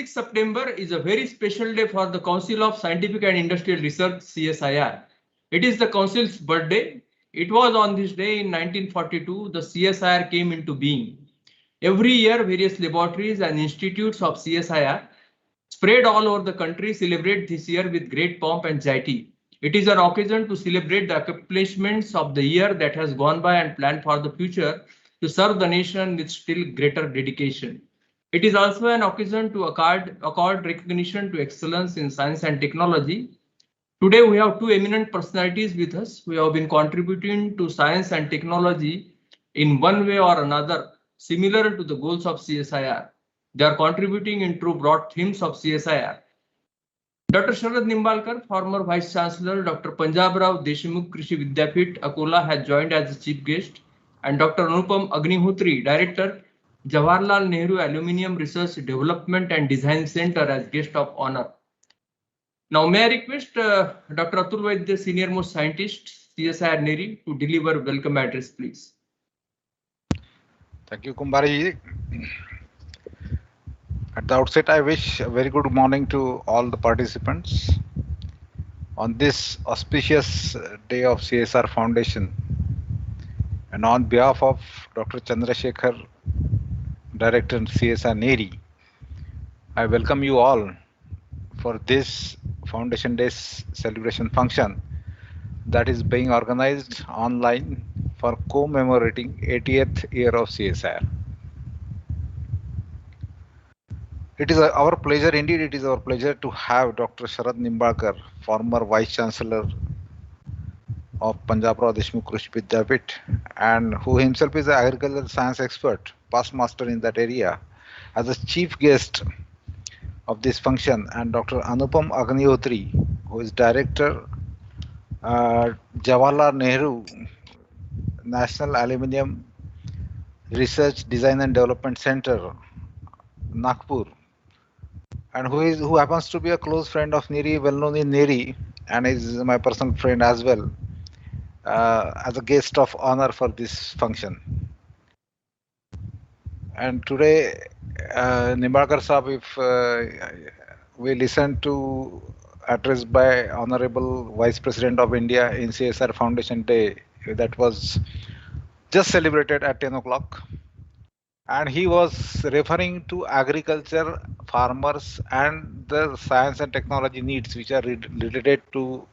September is a very special day for the Council of Scientific and Industrial Research, CSIR. It is the Council's birthday. It was on this day in 1942 the CSIR came into being. Every year, various laboratories and institutes of CSIR spread all over the country celebrate this year with great pomp and gaiety. It is an occasion to celebrate the accomplishments of the year that has gone by and plan for the future to serve the nation with still greater dedication. It is also an occasion to accord recognition to excellence in science and technology. Today, we have two eminent personalities with us who have been contributing to science and technology in one way or another, similar to the goals of CSIR. They are contributing in two broad themes of CSIR. Dr. Sharad Nimbanker, former Vice Chancellor, Dr. Punjab Rao Deshmukh Krishi Vidyapith, Akola, has joined as the chief guest, and Dr. Anupam Agniotri, Director, Jawaharlal Nehru Aluminium Research Development and Design Center, as guest of honor. Now, may I request Dr. Atul Vaidya, Senior Most Scientist, CSIR-NEERI, to deliver welcome address, please. Thank you, Kumbhari. At the outset, I wish a very good morning to all the participants on this auspicious day of CSR Foundation. And on behalf of Dr. Chandrasekhar, Director CSIR-NEERI, I welcome you all for this Foundation Day celebration function that is being organized online for commemorating 80th year of CSIR. It is our pleasure, indeed it is our pleasure to have Dr. Sharad Nimbanker, former Vice Chancellor of Punjab Rao Deshmukh Krishi Vidyapith, and who himself is an agricultural science expert, past master in that area, as a chief guest of this function, and Dr. Anupam Agniotri, who is Director Jawaharlal Nehru National Aluminium Research Design and Development Center, Nagpur, and who happens to be a close friend of Neri, well known in Neri, and is my personal friend as well, as a guest of honor for this function. And today, Nimbanker Saab, if we listen to address by Honorable Vice President of India in CSR Foundation Day, that was just celebrated at 10 o'clock. And he was referring to agriculture, farmers, and the science and technology needs which are related to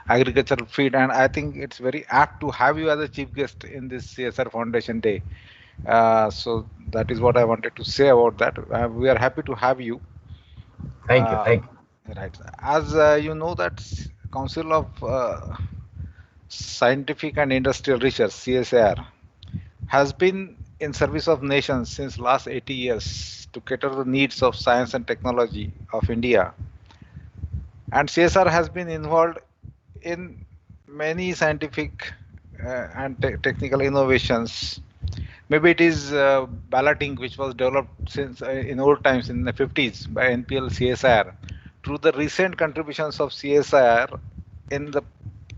agricultural feed. And I think it's very apt to have you as a chief guest in this CSR Foundation Day. So that is what I wanted to say about that. We are happy to have you. Thank you. Thank you. Right. As you know, that Council of Scientific and Industrial Research (CSIR) has been in service of nations since last 80 years to cater the needs of science and technology of India. And CSR has been involved in many scientific and technical innovations. Maybe it is balloting, which was developed since in old times in the 50s by NPL CSIR, through the recent contributions of CSIR in the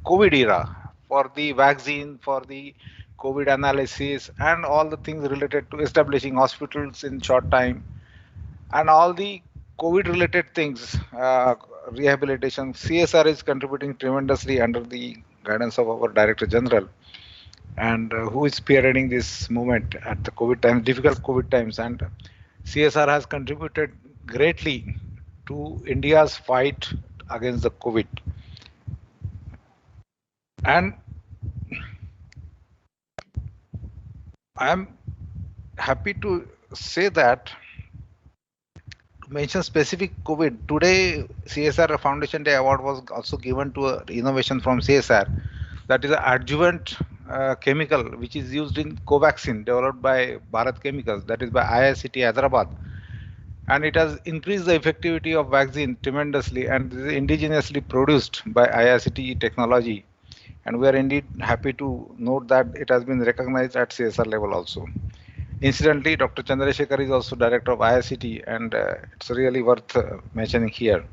COVID era for the vaccine, for the COVID analysis, and all the things related to establishing hospitals in short time, and all the COVID related things, rehabilitation. CSR is contributing tremendously under the guidance of our Director General, and who is spearheading this movement at the COVID times, difficult COVID times. And CSR has contributed greatly to India's fight against the COVID. And I am happy to say that, to mention specific COVID, today CSR Foundation Day Award was also given to an innovation from CSR, that is an adjuvant chemical which is used in Covaxin, developed by Bharat Chemicals, that is by IICT Hyderabad. And it has increased the effectivity of vaccine tremendously, and is indigenously produced by IICT technology. And we are indeed happy to note that it has been recognized at CSR level also. Incidentally, Dr. Chandrasekhar is also director of IICT, and it's really worth mentioning here.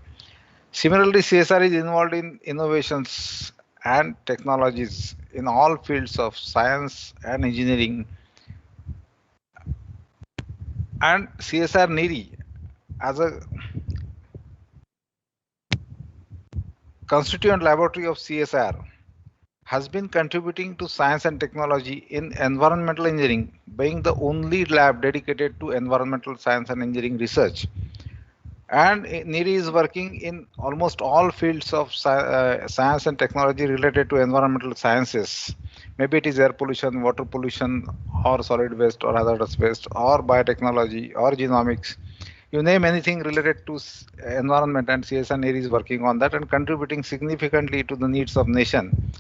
Similarly, CSR is involved in innovations and technologies in all fields of science and engineering. And CSIR-NEERI, as a constituent laboratory of CSIR, has been contributing to science and technology in environmental engineering, being the only lab dedicated to environmental science and engineering research. And NERI is working in almost all fields of science and technology related to environmental sciences. Maybe it is air pollution, water pollution, or solid waste, or hazardous waste, or biotechnology, or genomics. You name anything related to environment, and CSIR-NEERI is working on that and contributing significantly to the needs of nation.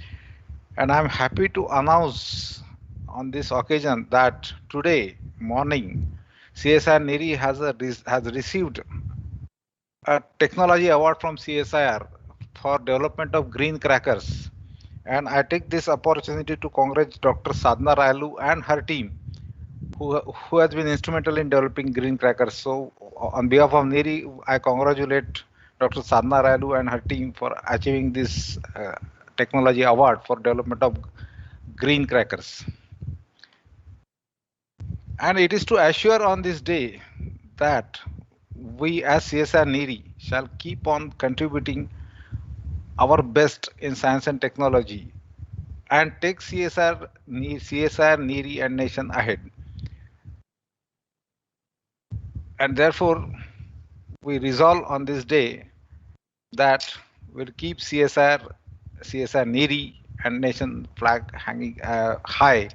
And I'm happy to announce on this occasion that today morning, CSIR-NEERI has received a technology award from CSIR for development of green crackers. And I take this opportunity to congratulate Dr. Sadhna Rayalu and her team, who has been instrumental in developing green crackers. So on behalf of NERI, I congratulate Dr. Sadhna Rayalu and her team for achieving this technology award for development of green crackers. And it is to assure on this day that we as CSIR-NEERI shall keep on contributing our best in science and technology and take CSIR-NEERI and nation ahead. And therefore, we resolve on this day that we'll keep CSIR-NEERI and nation flag hanging high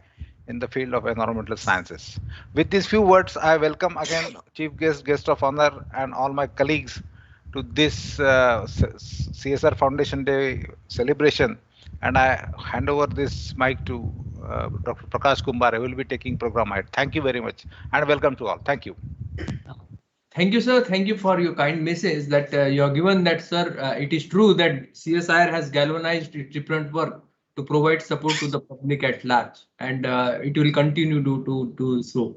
in the field of environmental sciences. With these few words, I welcome again Chief Guest of Honor, and all my colleagues to this CSR Foundation Day celebration. And I hand over this mic to Dr. Prakash Kumbhare, who will be taking program ahead. Thank you very much, and welcome to all. Thank you. Thank you, sir. Thank you for your kind message that you have given that, sir. It is true that CSIR has galvanized its different work to provide support to the public at large, and it will continue to do so.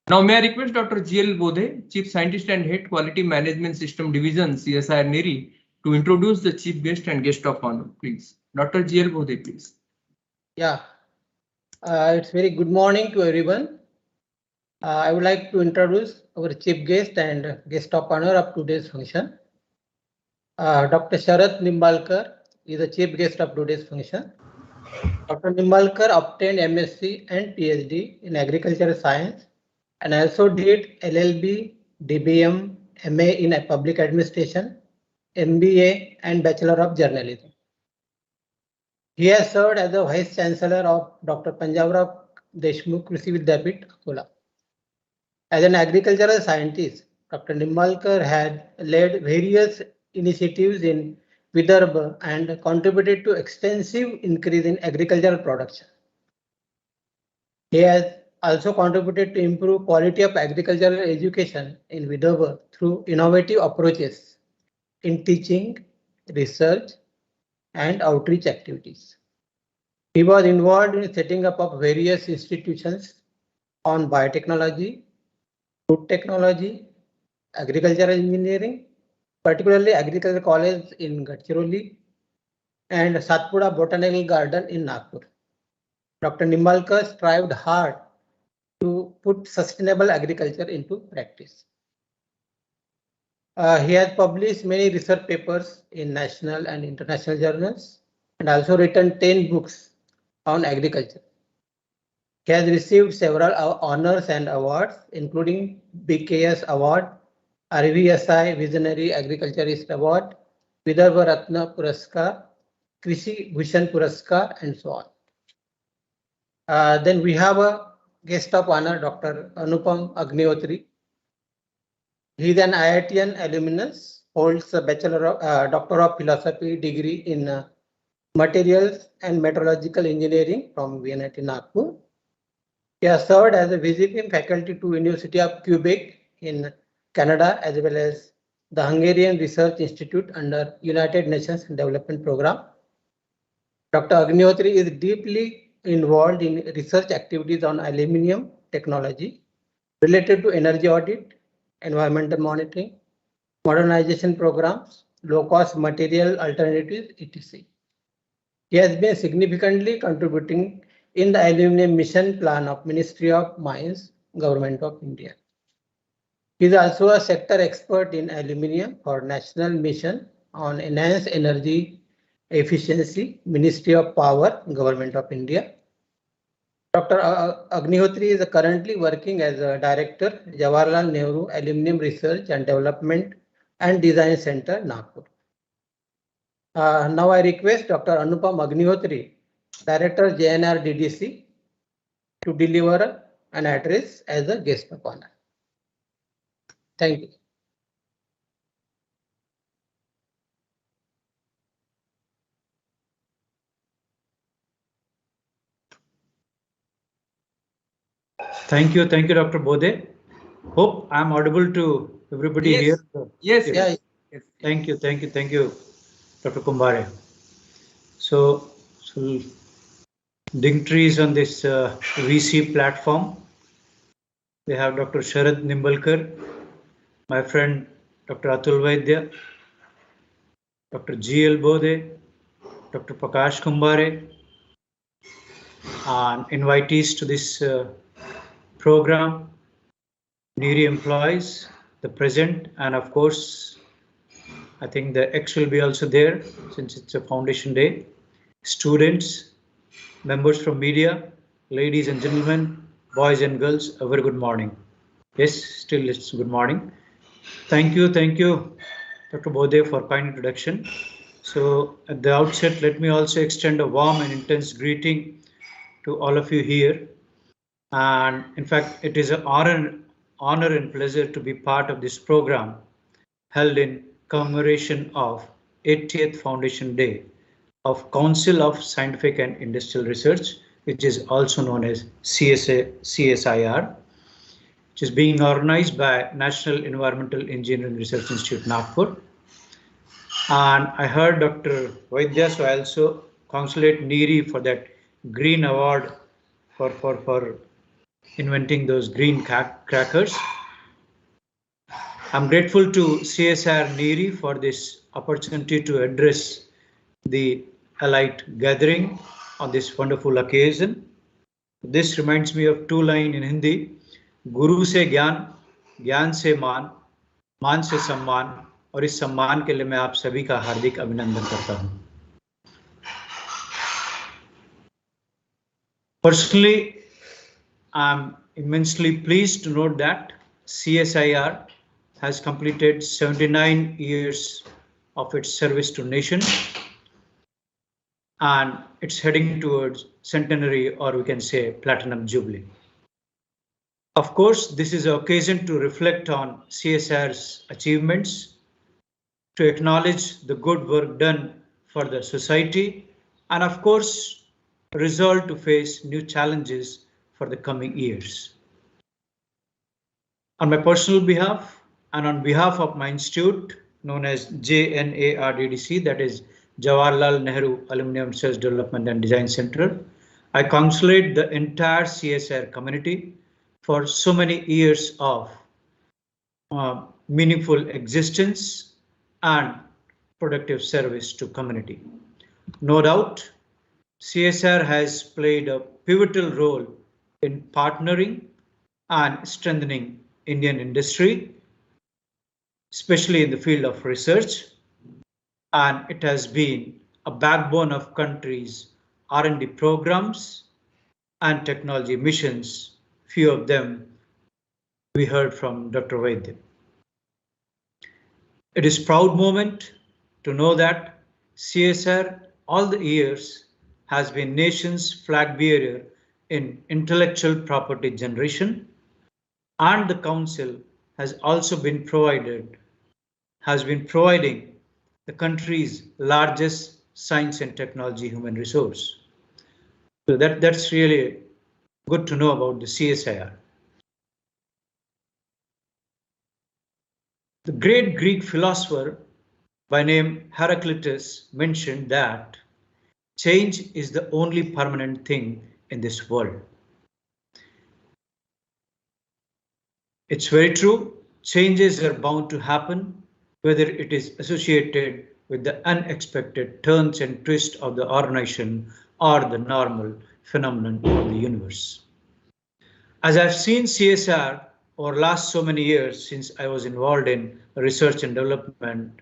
Now, may I request Dr. G.L. Bodhe, Chief Scientist and Head Quality Management System Division, CSIR-NEERI, to introduce the Chief Guest and Guest of Honor, please. Dr. G.L. Bodhe, please. Yeah, it's very good morning to everyone. I would like to introduce our Chief Guest and Guest of Honor of today's function. Dr. Sharad Nimbanker is the Chief Guest of today's function. Dr. Nimbanker obtained MSc and PhD in Agricultural Science and also did LLB, DBM, MA in Public Administration, MBA and Bachelor of Journalism. He has served as the Vice Chancellor of Dr. Panjabrao Deshmukh Krishi Vidyapith, Akola. As an agricultural scientist, Dr. Nimbanker had led various initiatives in Vidarbha and contributed to extensive increase in agricultural production. He has also contributed to improve quality of agricultural education in Vidarbha through innovative approaches in teaching, research, and outreach activities. He was involved in setting up of various institutions on biotechnology, food technology, agricultural engineering, particularly Agricultural College in Gadchiroli and Satpura Botanical Garden in Nagpur. Dr. Nimbanker strived hard to put sustainable agriculture into practice. He has published many research papers in national and international journals and also written 10 books on agriculture. He has received several honors and awards, including BKS Award, RVSI Visionary Agriculturist Award, Vidarbha Ratna Puraskar, Krishi Bhushan Puraskar, and so on. Then we have a guest of honor, Dr. Anupam Agniotri. He is an IITian alumnus, holds a Doctor of Philosophy degree in Materials and Meteorological Engineering from VNIT Nagpur. He has served as a visiting faculty to University of Quebec in Canada, as well as the Hungarian Research Institute under United Nations Development Program. Dr. Agniotri is deeply involved in research activities on aluminum technology related to energy audit, environmental monitoring, modernization programs, low-cost material alternatives, etc. He has been significantly contributing in the aluminum mission plan of Ministry of Mines, Government of India. He is also a sector expert in aluminum for National Mission on Enhanced Energy Efficiency, Ministry of Power, Government of India. Dr. Agniotri is currently working as a Director, Jawaharlal Nehru Aluminum Research and Development and Design Center, Nagpur. Now I request Dr. Anupam Agniotri, Director, JNR DDC, to deliver an address as a guest of honor. Thank you. Thank you, Dr. Bodhe. Hope I'm audible to everybody Yes. here. Yes, Yeah. yes. Thank you, Dr. Kumbhare. So dignitaries on this VC platform. We have Dr. Sharad Nimbanker, my friend Dr. Atul Vaidya, Dr. G.L. Bodhe, Dr. Prakash Kumbhare, and invitees to this program, NEERI employees, the present, and of course, I think the X will be also there since it's a foundation day. Students, members from media, ladies and gentlemen, boys and girls, a very good morning. Yes, still it's good morning. Thank you, Dr. Bodhe, for kind introduction. So at the outset, let me also extend a warm and intense greeting to all of you here. And in fact, it is an honor and pleasure to be part of this program held in commemoration of 80th Foundation Day of Council of Scientific and Industrial Research, which is also known as CSIR. which is being organized by National Environmental Engineering Research Institute, Nagpur. And I heard Dr. Vaidya, so I also congratulate NEERI for that green award for inventing those green crackers. I'm grateful to CSIR-NEERI for this opportunity to address the elite gathering on this wonderful occasion. This reminds me of two lines in Hindi: Guru se gyan, gyan se मान, मान से सम्मान, और इस सम्मान के लिए मैं आप सभी का हार्दिक अभिनंदन करता हूं. Personally, I'm immensely pleased to note that CSIR has completed 79 years of its service to nation, and it's heading towards centenary, or we can say platinum jubilee. Of course, this is an occasion to reflect on CSIR's achievements, to acknowledge the good work done for the society, and of course, resolve to face new challenges for the coming years. On my personal behalf and on behalf of my institute known as JNARDDC, that is Jawaharlal Nehru Alumnium Research Development and Design Center, I congratulate the entire CSIR community for so many years of meaningful existence and productive service to community. No doubt, CSIR has played a pivotal role in partnering and strengthening Indian industry, especially in the field of research, and it has been a backbone of country's R&D programs and technology missions. Few of them we heard from Dr. Vaidya. It is a proud moment to know that CSIR all the years has been nation's flag bearer in intellectual property generation, and the council has also been providing the country's largest science and technology human resource. So that's really good to know about the CSIR. The great Greek philosopher by name Heraclitus mentioned that change is the only permanent thing in this world. It's very true. Changes are bound to happen, whether it is associated with the unexpected turns and twists of the organization or the normal phenomenon of the universe. As I've seen CSR over the last so many years since I was involved in research and development,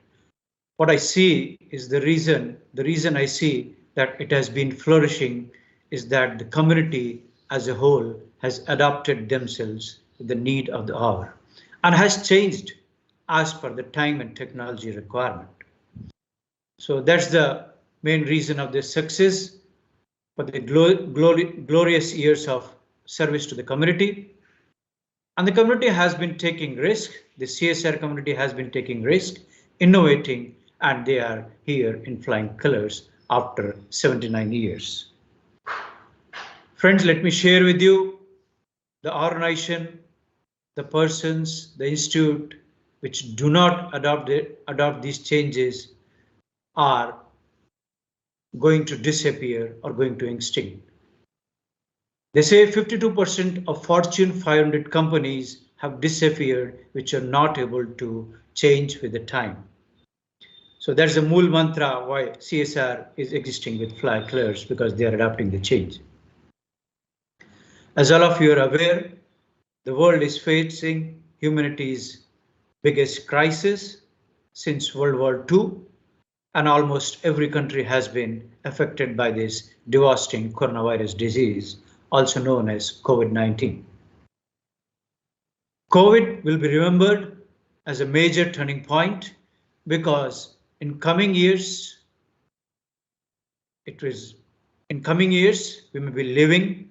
what I see is the reason I see that it has been flourishing is that the community as a whole has adapted themselves to the need of the hour and has changed as per the time and technology requirement. So that's the main reason of this success for the glorious years of service to the community. And the community has been taking risk. The CSR community has been taking risk, innovating, and they are here in flying colors after 79 years. Friends, let me share with you the organization, the persons, the institute which do not adopt these changes are going to disappear or going to extinct. They say 52% of Fortune 500 companies have disappeared, which are not able to change with the time. So that's the Mool mantra why CSR is existing with fly colors, because they are adapting the change. As all of you are aware, the world is facing humanity's biggest crisis since World War II, and almost every country has been affected by this devastating coronavirus disease, also known as COVID-19. COVID will be remembered as a major turning point because in coming years, we may be living,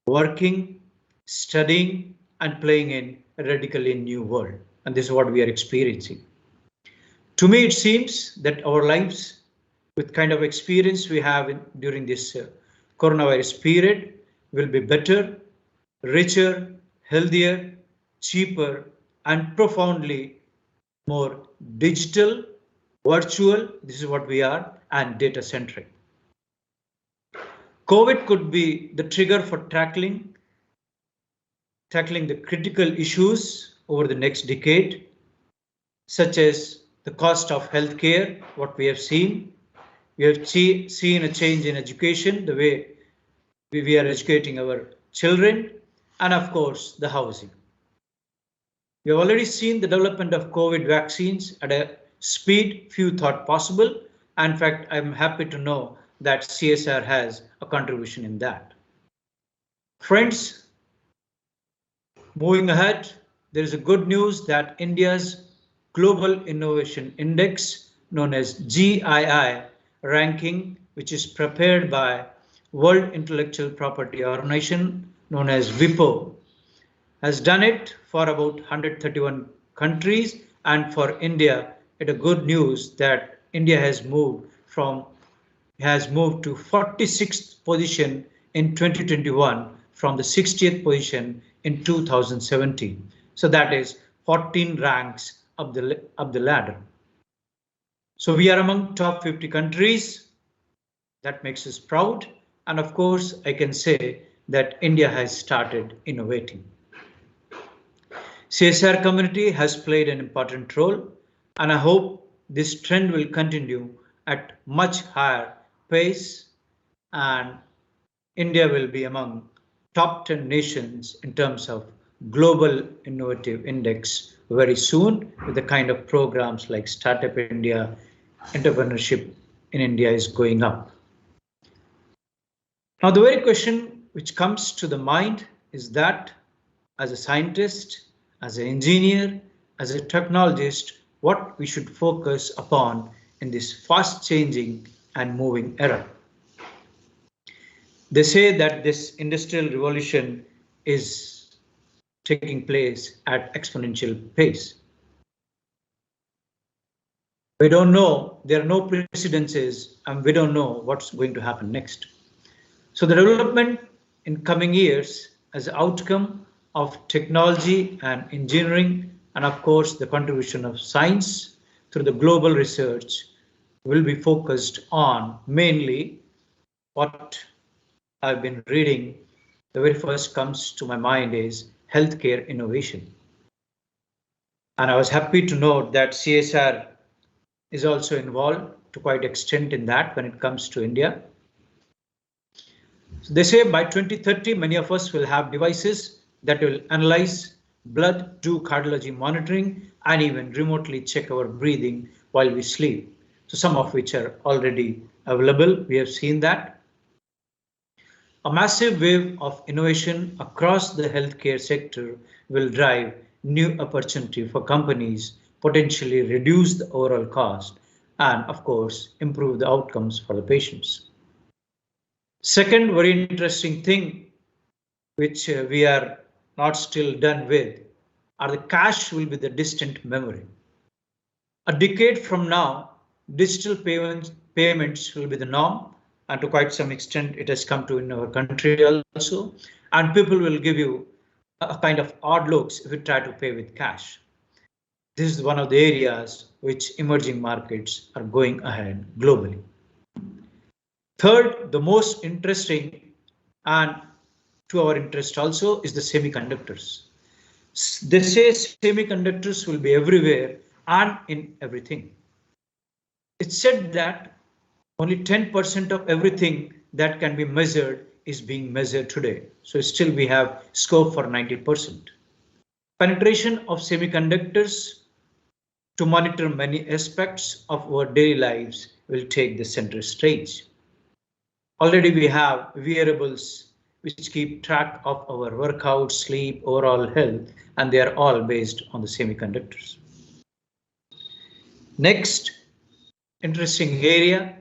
working, studying, and playing in a radically new world. And this is what we are experiencing. To me, it seems that our lives, with kind of experience we have during this coronavirus period, will be better, richer, healthier, cheaper, and profoundly more digital, virtual, this is what we are, and data centric. COVID could be the trigger for tackling the critical issues over the next decade, such as the cost of healthcare, what we have seen. We have seen a change in education, the way we are educating our children, and of course, the housing. We have already seen the development of COVID vaccines at a speed few thought possible. In fact, I'm happy to know that CSIR has a contribution in that. Friends, moving ahead, there is a good news that India's Global Innovation Index, known as GII ranking, which is prepared by World Intellectual Property Organization, known as WIPO, has done it for about 131 countries, and for India, it is good news that India has moved to 46th position in 2021 from the 60th position in 2017. So that is 14 ranks up the ladder. So we are among top 50 countries. That makes us proud. And of course, I can say that India has started innovating. CSIR community has played an important role, and I hope this trend will continue at much higher pace, and India will be among top 10 nations in terms of Global Innovative Index very soon, with the kind of programs like Startup India, entrepreneurship in India is going up. Now, the very question which comes to the mind is that as a scientist, as an engineer, as a technologist, what we should focus upon in this fast changing and moving era. They say that this industrial revolution is taking place at exponential pace. We don't know, there are no precedences, and we don't know what's going to happen next. So the development in coming years as an outcome of technology and engineering, and of course the contribution of science through the global research, will be focused on mainly what I've been reading. The very first comes to my mind is healthcare innovation. And I was happy to note that CSIR is also involved to quite extent in that when it comes to India. So they say by 2030, many of us will have devices that will analyze blood, do cardiology monitoring, and even remotely check our breathing while we sleep. So some of which are already available. We have seen that. A massive wave of innovation across the healthcare sector will drive new opportunity for companies, potentially reduce the overall cost, and of course, improve the outcomes for the patients. Second very interesting thing, which we are not still done with, are the cash will be the distant memory. A decade from now, digital payments will be the norm, and to quite some extent it has come to in our country also, and people will give you a kind of odd looks if you try to pay with cash. This is one of the areas which emerging markets are going ahead globally. Third, the most interesting and to our interest also is the semiconductors. They say semiconductors will be everywhere and in everything. It's said that only 10% of everything that can be measured is being measured today. So still we have scope for 90%. Penetration of semiconductors to monitor many aspects of our daily lives will take the center stage. Already we have wearables which keep track of our workout, sleep, overall health, and they are all based on the semiconductors. Next interesting area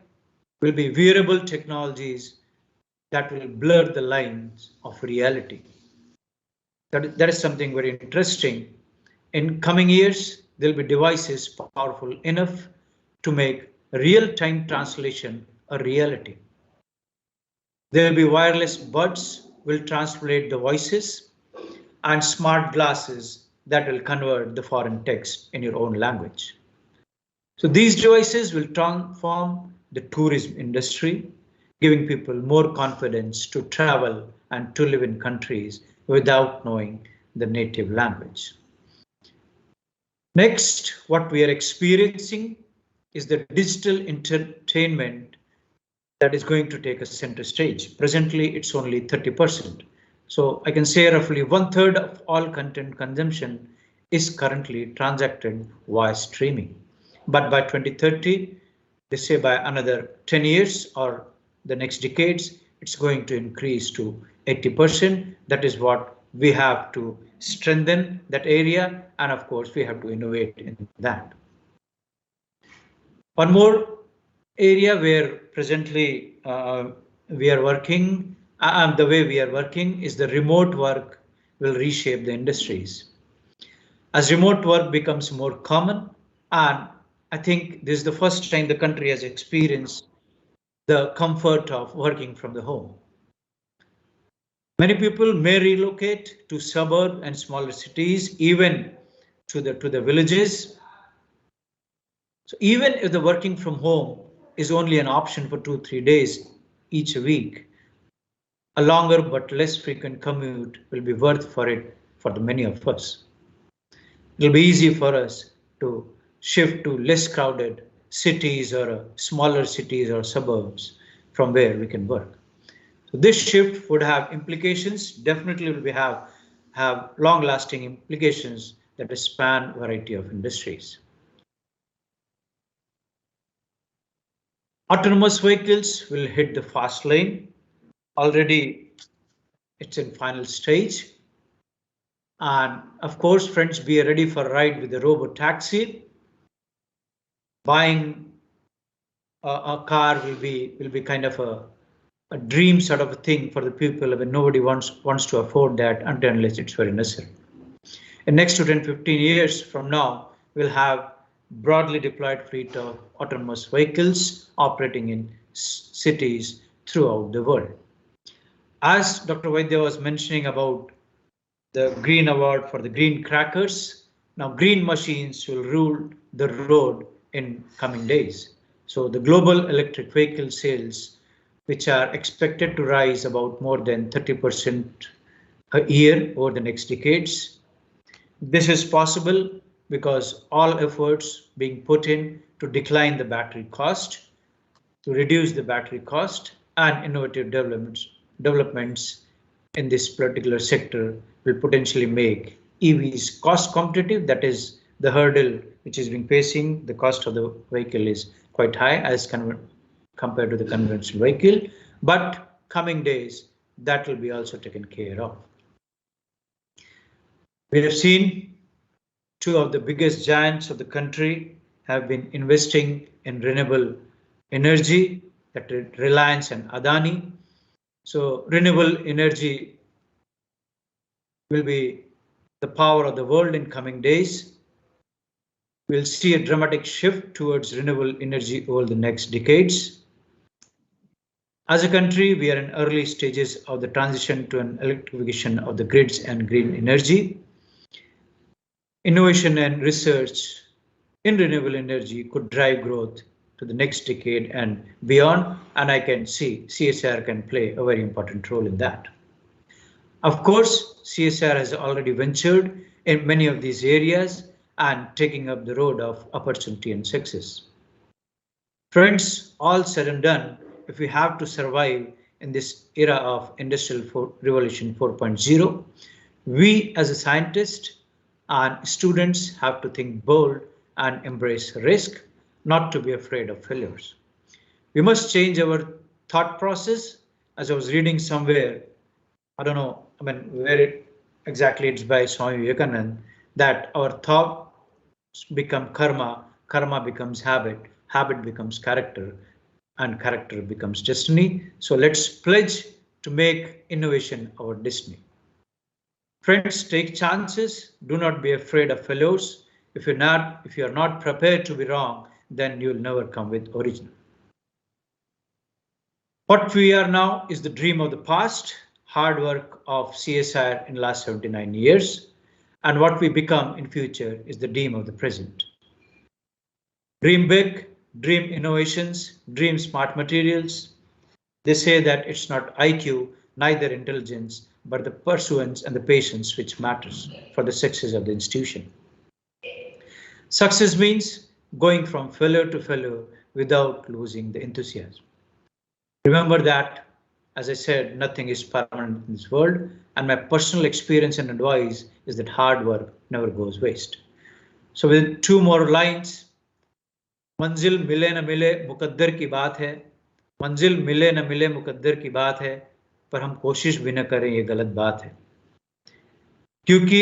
will be wearable technologies that will blur the lines of reality. That is something very interesting. In coming years, there will be devices powerful enough to make real-time translation a reality. There will be wireless buds will translate the voices, and smart glasses that will convert the foreign text in your own language. So these devices will transform the tourism industry, giving people more confidence to travel and to live in countries without knowing the native language. Next, what we are experiencing is the digital entertainment that is going to take a center stage. Presently, it's only 30%. So I can say roughly 1/3 of all content consumption is currently transacted via streaming. But by 2030, they say by another 10 years or the next decades, it's going to increase to 80%. That is what we have to strengthen that area. And of course, we have to innovate in that. One more area where presently we are working, the way we are working is the remote work will reshape the industries. As remote work becomes more common, and I think this is the first time the country has experienced the comfort of working from the home. Many people may relocate to suburb and smaller cities, even to the villages. So even if the working from home is only an option for 2-3 days each week, a longer but less frequent commute will be worth for it for the many of us. It'll be easy for us to shift to less crowded cities or smaller cities or suburbs from where we can work. So this shift would have implications, definitely will have long-lasting implications that span a variety of industries. Autonomous vehicles will hit the fast lane. Already it's in final stage. And of course, friends, be ready for a ride with the robot taxi. Buying a car will be kind of a dream sort of a thing for the people when nobody wants to afford that unless it's very necessary. In next to 10-15 years from now, we'll have broadly deployed fleet of autonomous vehicles operating in cities throughout the world. As Dr. Vaidya was mentioning about the Green Award for the green crackers, now green machines will rule the road in coming days. So the global electric vehicle sales, which are expected to rise about more than 30% a year over the next decades. This is possible because all efforts being put in to decline the battery cost, to reduce the battery cost, and innovative developments in this particular sector will potentially make EVs cost competitive. That is the hurdle which is being facing. The cost of the vehicle is quite high as compared to the conventional vehicle, but coming days that will be also taken care of. We have seen two of the biggest giants of the country have been investing in renewable energy, that is Reliance and Adani. So renewable energy will be the power of the world in coming days. We'll see a dramatic shift towards renewable energy over the next decades. As a country, we are in early stages of the transition to an electrification of the grids and green energy. Innovation and research in renewable energy could drive growth to the next decade and beyond, and I can see CSIR can play a very important role in that. Of course, CSIR has already ventured in many of these areas and taking up the road of opportunity and success. Friends, all said and done, if we have to survive in this era of Industrial Revolution 4.0, we as a scientist and students have to think bold and embrace risk, not to be afraid of failures. We must change our thought process. As I was reading somewhere, I don't know, where exactly it's by Swami Vivekananda, that our thoughts become karma, karma becomes habit, habit becomes character, and character becomes destiny. So let's pledge to make innovation our destiny. Friends, take chances. Do not be afraid of failures. If you are not prepared to be wrong, then you will never come with original. What we are now is the dream of the past, hard work of CSIR in the last 79 years. and what we become in future is the dream of the present. Dream big, dream innovations, dream smart materials. They say that it's not IQ, neither intelligence, but the pursuance and the patience which matters for the success of the institution. Success means going from failure to failure without losing the enthusiasm. Remember that, as I said, nothing is permanent in this world, and my personal experience and advice is that hard work never goes waste. So with two more lines, मंजिल मिले न मिले मुकद्दर की बात है, मंजिल मिले न मिले मुकद्दर की बात है, पर हम कोशिश भी न करें ये गलत बात है, क्योंकि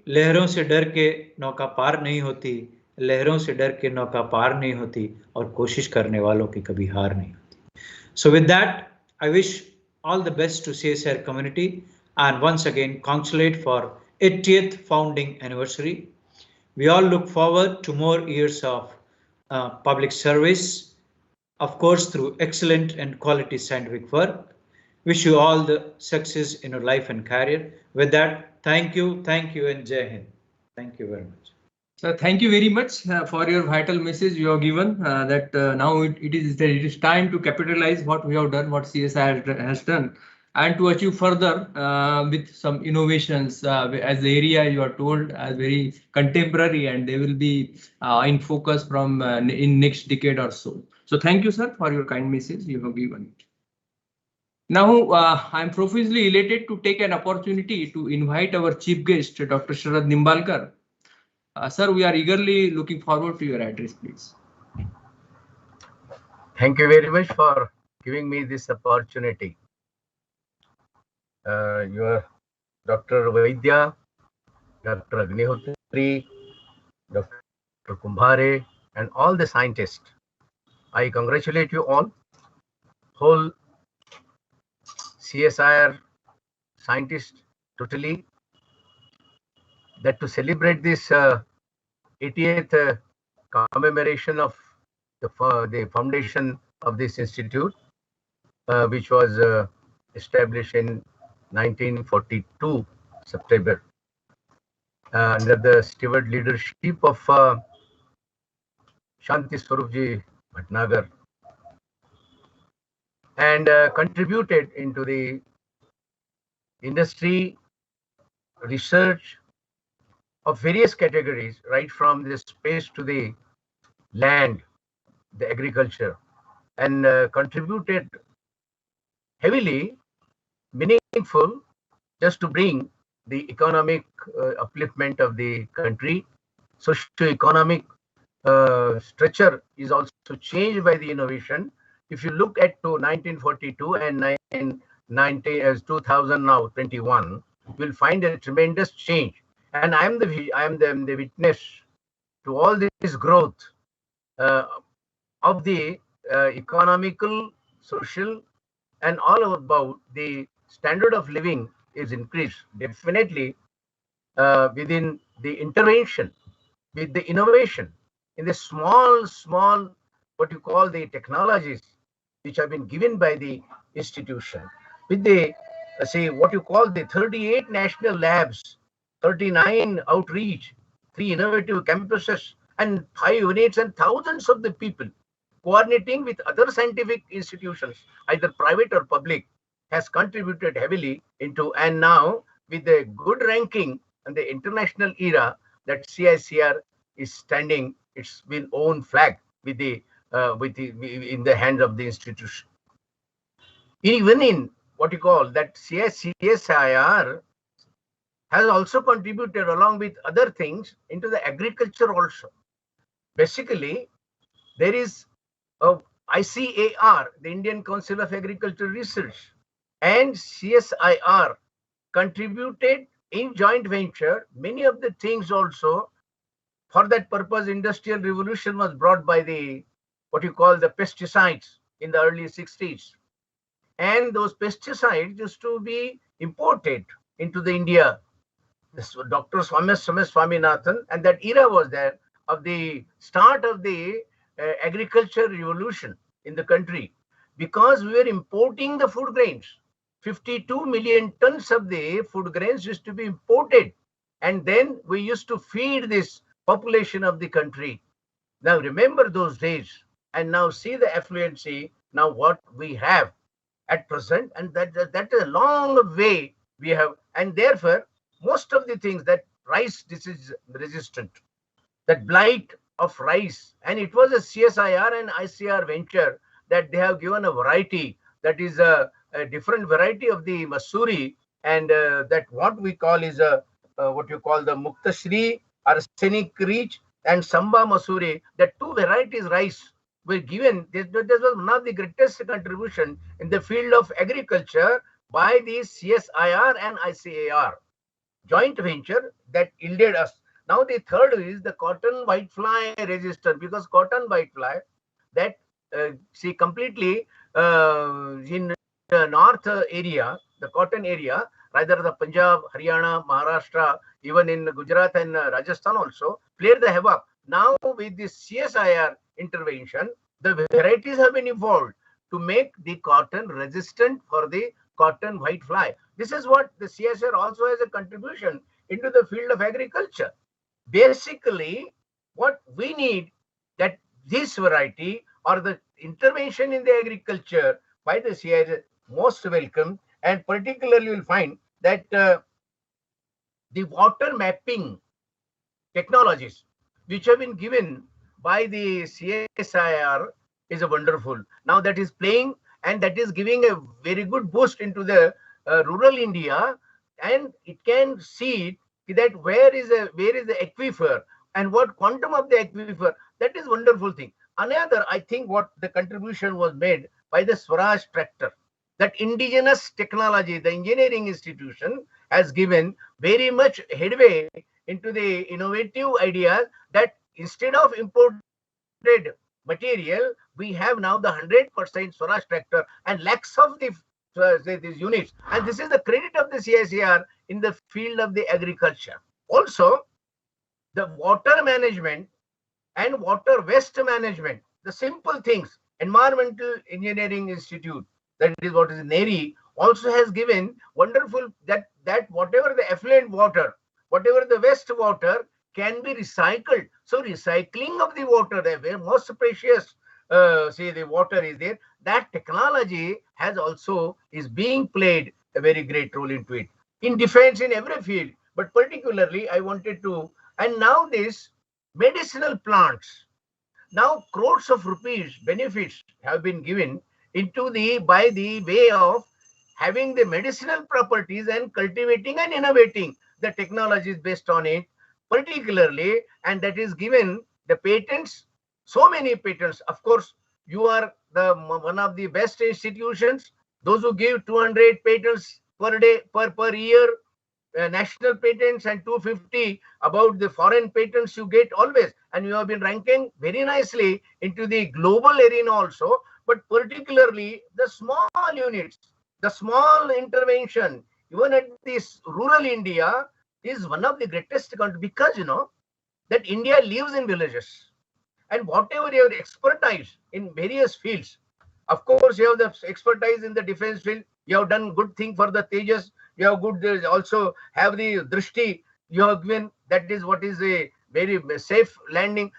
लहरों से डर के नौका पार नहीं होती, लहरों से डर के नौका पार नहीं होती, और कोशिश करने वालों की कभी हार नहीं होती. So with that, I wish all the best to CSIR community, and once again congratulate for 80th founding anniversary. We all look forward to more years of public service, of course through excellent and quality scientific work. Wish you all the success in your life and career. With that, thank you, and Jai Hind. Thank you very much. So thank you very much for your vital message you have given, that now it is time to capitalize what we have done, what CSIR has done, and to achieve further with some innovations as the area you are told as very contemporary, and they will be in focus from in next decade or so. So thank you, sir, for your kind message you have given. Now I am profusely elated to take an opportunity to invite our chief guest, Dr. Sharad Nimbanker. Sir, we are eagerly looking forward to your address, please. Thank you very much for giving me this opportunity. Your Dr. Vaidya, Dr. Agniotri, Dr. Kumbhare, and all the scientists. I congratulate you all, whole CSIR scientists totally, that to celebrate this 80th commemoration of the foundation of this institute, which was established in 1942 September under the steward leadership of Shanti Swarupji Bhatnagar, and contributed into the industry research of various categories, right from the space to the land, the agriculture, and contributed heavily, meaningful, just to bring the economic upliftment of the country. Socio-economic structure is also changed by the innovation. If you look at to 1942 and 2000 now 21, you'll find a tremendous change. And I am the witness to all this growth of the economical, social, and all about the standard of living is increased definitely within the intervention, with the innovation in the small what you call the technologies which have been given by the institution, with the say what you call the 38 national labs, 39 outreach, 3 innovative campuses, and 5 units, and thousands of the people coordinating with other scientific institutions, either private or public, has contributed heavily into, and now with a good ranking in the international era, that CSIR is standing its own flag with the in the hands of the institution. Even in what you call that CSIR has also contributed along with other things into the agriculture also. Basically, there is a ICAR, the Indian Council of Agricultural Research, and CSIR contributed in joint venture many of the things also. For that purpose, industrial revolution was brought by the what you call the pesticides in the early 60s. And those pesticides used to be imported into the India. This Dr. Swaminathan, and that era was there of the start of the agriculture revolution in the country, because we were importing the food grains. 52 million tons of the food grains used to be imported and then we used to feed this population of the country. Now remember those days, and now see the affluency, now what we have at present, and that is a long way we have, and therefore most of the things that rice disease resistant, that blight of rice, and it was a CSIR and ICR venture that they have given a variety that is a different variety of the Masuri, and that what we call is a what you call the Muktashri arsenic rich and Samba Masuri. That two varieties rice were given. This was one of the greatest contribution in the field of agriculture by the CSIR and ICAR joint venture that yielded us. Now the third is the cotton whitefly resistant, because cotton whitefly that see completely in the north area, the cotton area, rather the Punjab, Haryana, Maharashtra, even in Gujarat and Rajasthan also played the havoc. Now with this CSIR intervention, the varieties have been evolved to make the cotton resistant for the cotton whitefly. This is what the CSIR also has a contribution into the field of agriculture. Basically, what we need, that this variety or the intervention in the agriculture by the CSIR is most welcome, and particularly you will find that the water mapping technologies which have been given by the CSIR is a wonderful. Now that is playing, and that is giving a very good boost into the rural India, and it can see that where is the aquifer and what quantum of the aquifer. That is wonderful thing. Another, I think, what the contribution was made by the Swaraj tractor, that indigenous technology, the engineering institution has given very much headway into the innovative ideas, that instead of imported material, we have now the 100% Swaraj tractor and lakhs of these units. And this is the credit of the CSIR in the field of the agriculture. Also, the water management and water waste management, the simple things, Environmental Engineering Institute, that is what is Neri, also has given wonderful that whatever the effluent water, whatever the waste water can be recycled. So recycling of the water, the most precious say the water is there, that technology has also is being played a very great role into it, in defense, in every field. But particularly I wanted to, and now this medicinal plants, now crores of rupees benefits have been given into the by the way of having the medicinal properties and cultivating and innovating the technologies based on it, particularly, and that is given the patents, so many patents. Of course, you are the one of the best institutions, those who give 200 patents per day, per year, national patents, and 250 about the foreign patents you get always, and you have been ranking very nicely into the global arena also. But particularly the small units, the small intervention, even at this rural India, is one of the greatest countries, because you know that India lives in villages, and whatever your expertise in various fields, of course you have the expertise in the defense field, you have done good thing for the Tejas, you have good also have the Drishti, you have given, that is what is a very safe landing,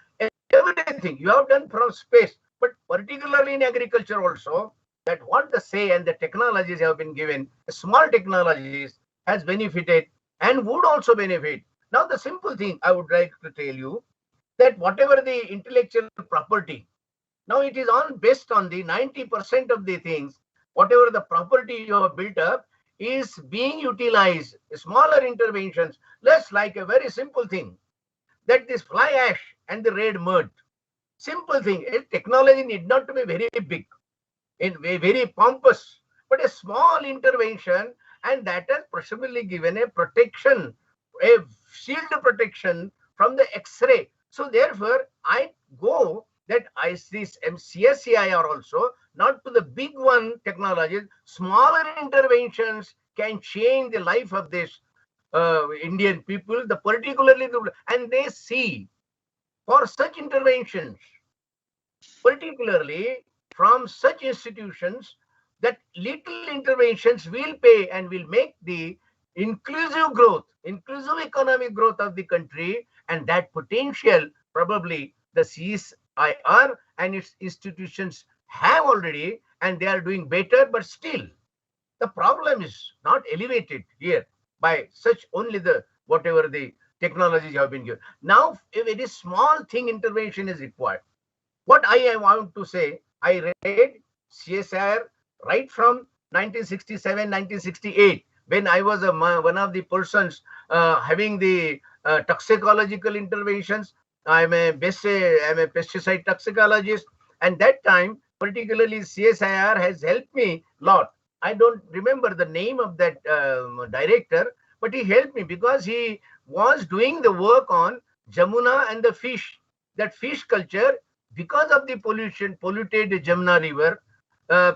everything you have done from space. But particularly in agriculture also, that what the say and the technologies have been given, small technologies has benefited and would also benefit. Now the simple thing I would like to tell you, that whatever the intellectual property, now it is on based on the 90% of the things, whatever the property you have built up is being utilized. Smaller interventions, less like a very simple thing, that this fly ash and the red mud, simple thing. Technology need not to be very big, in very pompous, but a small intervention, and that has possibly given a protection, a shield protection from the X-ray. So therefore, I go that I see CSIR also, not to the big one technologies, smaller interventions can change the life of this Indian people, the particularly, and they see for such interventions, particularly from such institutions, that little interventions will pay and will make the inclusive growth, inclusive economic growth of the country, and that potential probably the CSIR and its institutions have already, and they are doing better, but still the problem is not elevated here by such only the whatever the technologies have been given. Now, a very small thing intervention is required. What I want to say, I read CSIR right from 1967, 1968, when I was one of the persons having the toxicological interventions. I'm a pesticide toxicologist, and that time, particularly CSIR has helped me a lot. I don't remember the name of that director, but he helped me because he was doing the work on Jamuna and the fish. That fish culture, because of the polluted Jamuna river,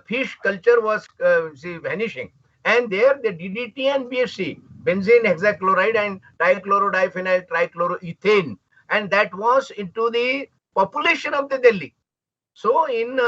fish culture was vanishing. And there the DDT and BSC, benzene hexachloride and dichlorodiphenyl trichloroethane, and that was into the population of the Delhi. So in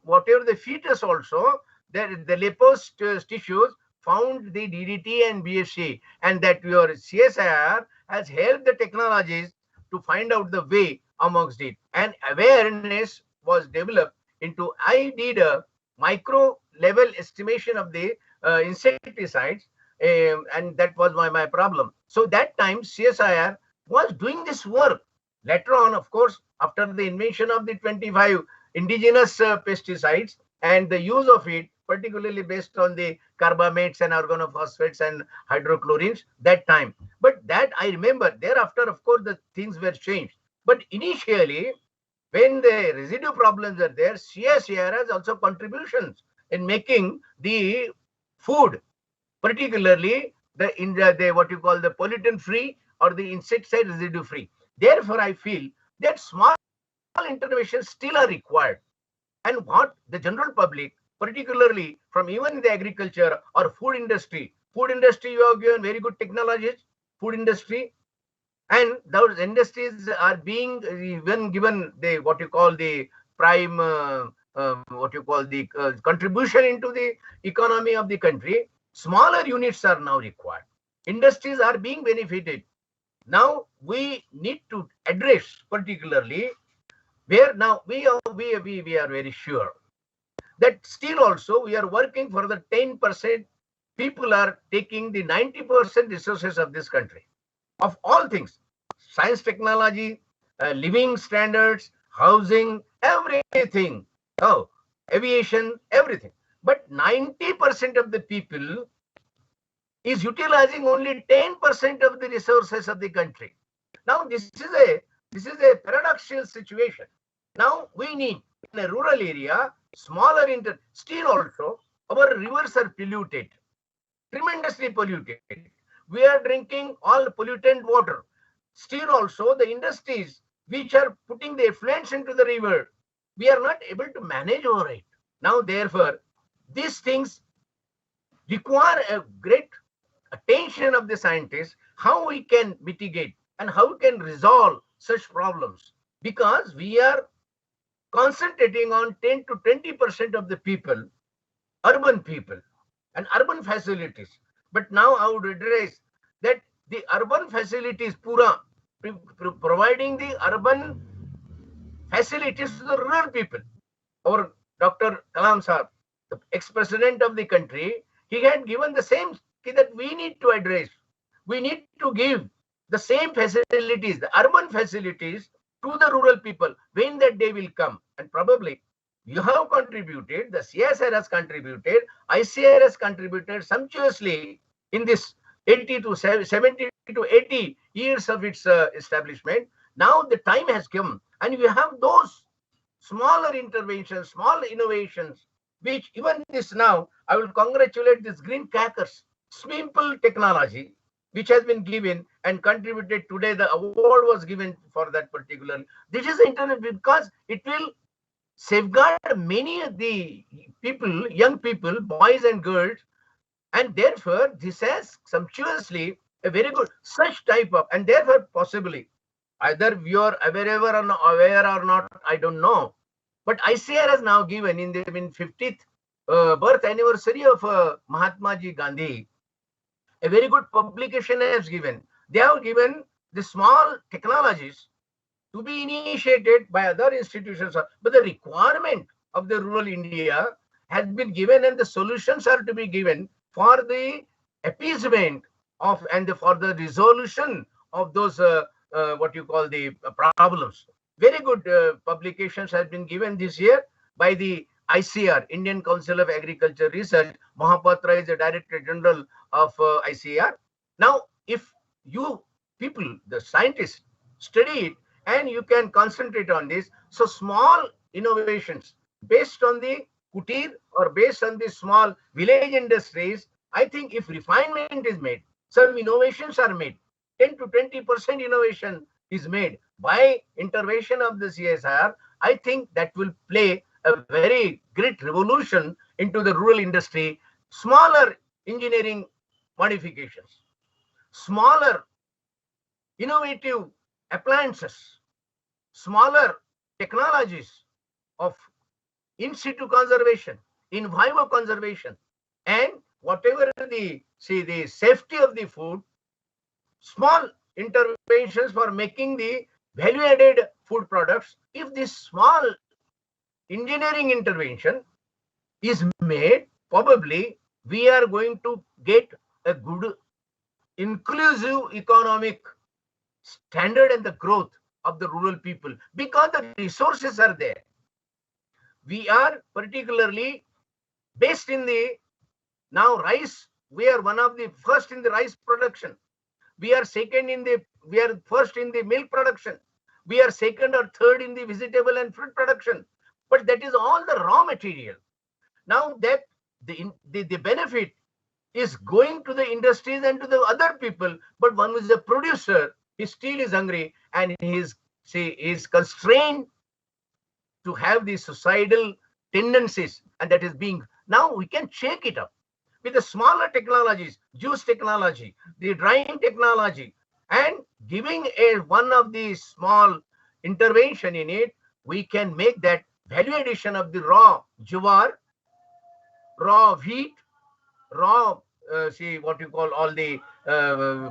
whatever the fetus also, the Lepos tissues found the DDT and BSC, and that your CSIR has helped the technologies to find out the way amongst it, and awareness was developed into. I did a micro level estimation of the insecticides, and that was my problem. So that time CSIR was doing this work. Later on, of course, after the invention of the 25 indigenous pesticides and the use of it, particularly based on the carbamates and organophosphates and hydrochlorines, that time. But that I remember. Thereafter, of course, the things were changed. But initially, when the residue problems are there, CSIR has also contributions in making the food, particularly the what you call the pollutant free or the insecticide residue free. Therefore, I feel that small interventions still are required, and what the general public, particularly from even the agriculture or food industry, you have given very good technologies, food industry, and those industries are being even given the what you call the prime contribution into the economy of the country. Smaller units are now required. Industries are being benefited. Now we need to address particularly where now we are very sure that still also we are working for the 10% people are taking the 90% resources of this country, of all things, science, technology, living standards, housing, everything, aviation, everything. But 90% of the people is utilizing only 10% of the resources of the country. Now this is a paradoxical situation. Now we need in a rural area, smaller still also our rivers are polluted, tremendously polluted. We are drinking all pollutant water. Still also the industries which are putting the effluents into the river, we are not able to manage over it. Now therefore, these things require a great attention of the scientists, how we can mitigate and how we can resolve such problems, because we are concentrating on 10 to 20% of the people, urban people and urban facilities. But now I would address that the urban facilities, providing the urban facilities to the rural people. Our Dr. Kalam Sahab, the ex-president of the country, he had given the same that we need to address. We need to give the same facilities, the urban facilities, to the rural people when that day will come. And probably you have contributed, the CSIR has contributed, ICIR has contributed sumptuously in this 70 to 80 years of its establishment. Now the time has come, and we have those smaller interventions, small innovations, which even this now, I will congratulate this green crackers, simple technology, which has been given and contributed today. The award was given for that particular. This is the internet because it will safeguard many of the people, young people, boys and girls, and therefore this has sumptuously a very good such type of, and therefore possibly either you are aware or not, I don't know, but ICIR has now given in the 50th birth anniversary of Mahatma Ji Gandhi, a very good publication has given. They have given the small technologies to be initiated by other institutions, but the requirement of the rural India has been given, and the solutions are to be given for the appeasement of and for the resolution of those what you call the problems. Very good publications have been given this year by the ICR, Indian Council of Agriculture Research. Mahapatra is the Director General of ICR. Now, if you people, the scientists, study it and you can concentrate on this, so small innovations based on the kutir or based on the small village industries, I think if refinement is made, some innovations are made, 10 to 20% innovation is made by intervention of the CSIR, I think that will play a very great revolution into the rural industry. Smaller engineering modifications, smaller innovative appliances, smaller technologies of in situ conservation, in vivo conservation, and whatever the safety of the food, small interventions for making the value-added food products. If this small engineering intervention is made, probably we are going to get a good inclusive economic standard and the growth of the rural people, because the resources are there. We are particularly based in the now rice. We are one of the first in the rice production. We are first in the milk production. We are second or third in the vegetable and fruit production. But that is all the raw material. Now that the benefit is going to the industries and to the other people, but one who is a producer, he still is hungry and he is constrained to have these societal tendencies, and that is being, now we can shake it up with the smaller technologies, juice technology, the drying technology, and giving one of these small intervention in it, we can make that value addition of the raw jowar, raw wheat, raw what you call all the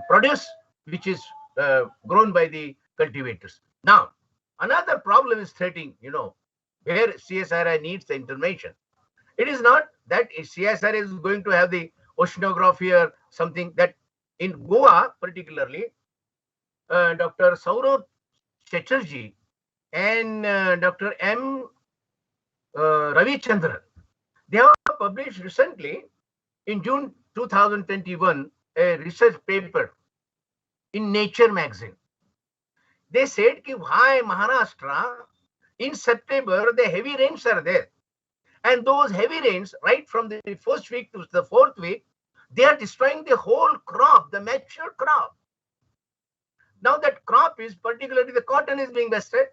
produce which is grown by the cultivators. Now, another problem is threatening, where CSIR needs the intervention. It is not that CSIR is going to have the oceanography or something. That in Goa particularly, Dr. Saurav Chatterjee and Dr. M. Ravichandran, they have published recently in June 2021 a research paper in Nature magazine. They said that why Maharashtra in September the heavy rains are there, and those heavy rains right from the first week to the fourth week, they are destroying the whole crop, the mature crop. Now that crop is particularly the cotton is being wasted.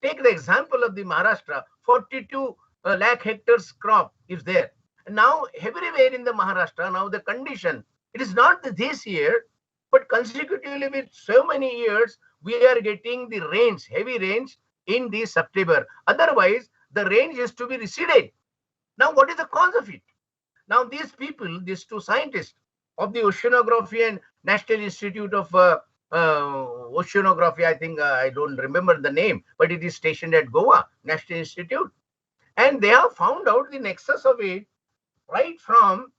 Take the example of the Maharashtra, 42 lakh hectares crop is there. And now everywhere in the Maharashtra, now the condition, it is not this year, but consecutively with so many years, we are getting the rains, heavy rains in the September. Otherwise, the rain is to be receded. Now, what is the cause of it? Now, these people, these two scientists of the Oceanography and National Institute of Oceanography, I think I don't remember the name, but it is stationed at Goa National Institute. And they have found out the nexus of it right from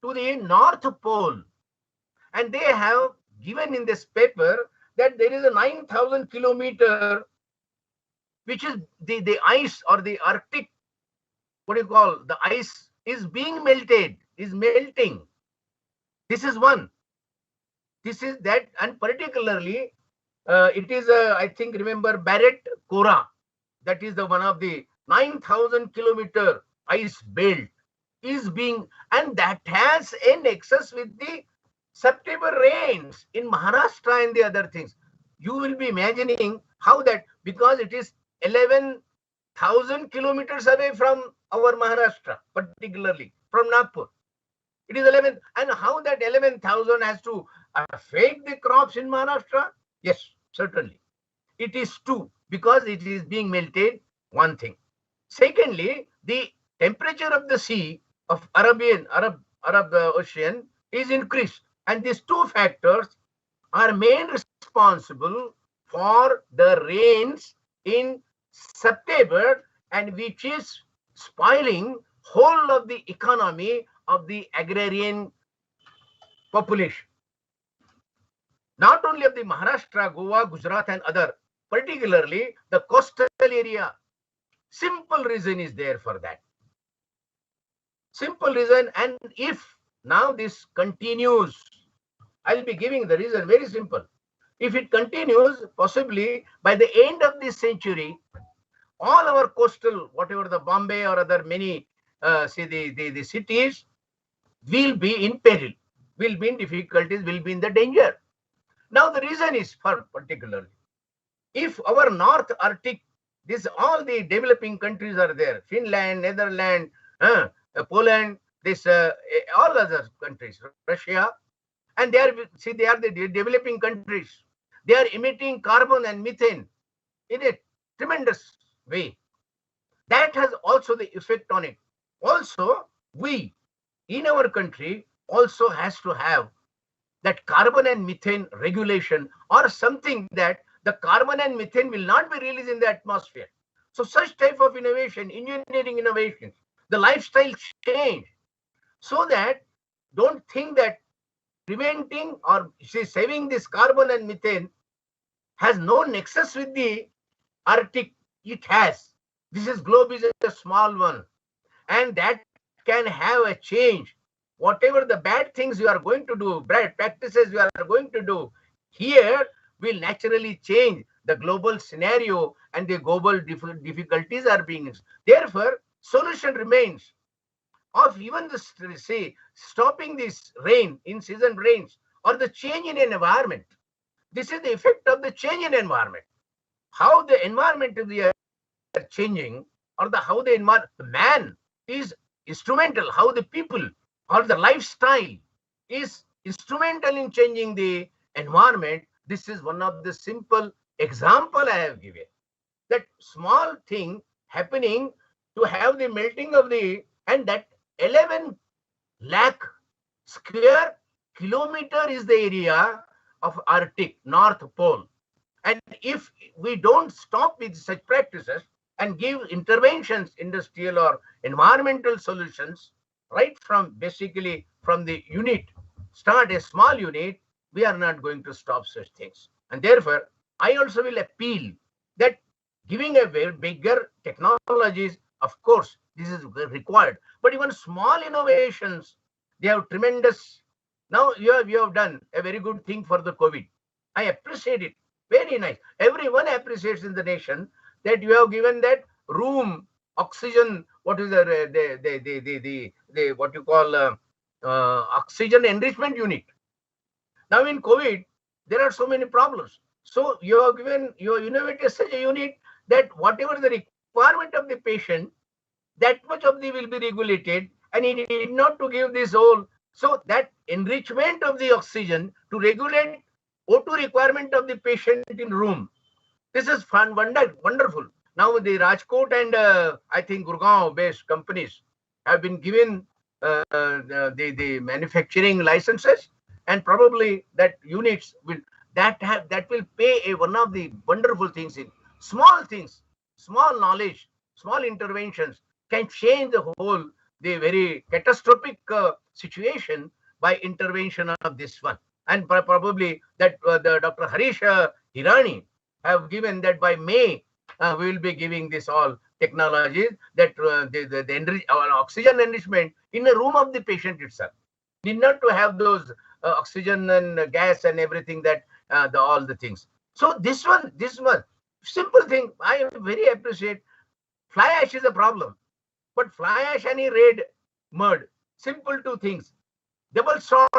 to the North Pole. And they have given in this paper that there is a 9,000 kilometer, which is the ice or the Arctic, what do you call, the ice is being melted, is melting. This is one. This is that, and particularly it is I think, remember Barrett Kora, that is the one of the 9,000 kilometer ice belt is being, and that has a nexus with the September rains in Maharashtra and the other things. You will be imagining how that, because it is 11,000 kilometers away from our Maharashtra, particularly from Nagpur. It is 11, and how that 11,000 has to affect the crops in Maharashtra? Yes, certainly. It is two, because it is being melted, one thing. Secondly, the temperature of the sea of Arab Ocean is increased. And these two factors are main responsible for the rains in September, and which is spoiling whole of the economy of the agrarian population. Not only of the Maharashtra, Goa, Gujarat and other, particularly the coastal area. Simple reason is there for that. Simple reason, and if now this continues, I'll be giving the reason very simple. If it continues, possibly by the end of this century, all our coastal, whatever the Bombay or other many, say the cities, will be in peril, will be in difficulties, will be in the danger. Now the reason is for particularly, if our North Arctic, this all the developing countries are there, Finland, Netherlands, Poland, this all other countries, Russia, and they are, see, they are the developing countries. They are emitting carbon and methane in a tremendous way. That has also the effect on it. Also, we in our country also has to have that carbon and methane regulation, or something that the carbon and methane will not be released in the atmosphere. So such type of innovation, engineering innovations, the lifestyle change, so that don't think that preventing or saving this carbon and methane has no nexus with the Arctic. It has. This is globe is a small one, and that can have a change. Whatever the bad things you are going to do, bad practices you are going to do, here will naturally change the global scenario, and the global difficulties are being. Therefore, solution remains of even the, say, stopping this rain in season rains, or the change in an environment. This is the effect of the change in environment. How the environment is changing, or the how the man is instrumental, how the people or the lifestyle is instrumental in changing the environment. This is one of the simple example I have given. That small thing happening to have the melting of the, and that 11 lakh square kilometer is the area of Arctic North Pole. And if we don't stop with such practices and give interventions, industrial or environmental solutions, right from basically from the unit, start a small unit, we are not going to stop such things. And therefore, I also will appeal that giving a very bigger technologies, of course, this is required, but even small innovations, they have tremendous. Now you have done a very good thing for the COVID. I appreciate it. Very nice. Everyone appreciates in the nation that you have given that room oxygen. What is the what you call oxygen enrichment unit? Now in COVID, there are so many problems. So you have given, you have innovated such a unit that whatever the requirement of the patient, that much of the will be regulated, and it need not to give this whole. So that enrichment of the oxygen to regulate O2 requirement of the patient in room. This is fun, wonderful. Now the Rajkot and I think Gurgaon based companies have been given the manufacturing licenses, and probably that units will that will pay a one of the wonderful things in small things, small knowledge, small interventions can change the whole, the very catastrophic situation by intervention of this one. And probably that the Dr. Harish Hirani have given that by May we will be giving this all technologies that our oxygen enrichment in the room of the patient itself. Need not to have those oxygen and gas and everything that all the things. So this one simple thing I very appreciate. Fly ash is a problem, but fly ash and red mud, simple two things. Double salt,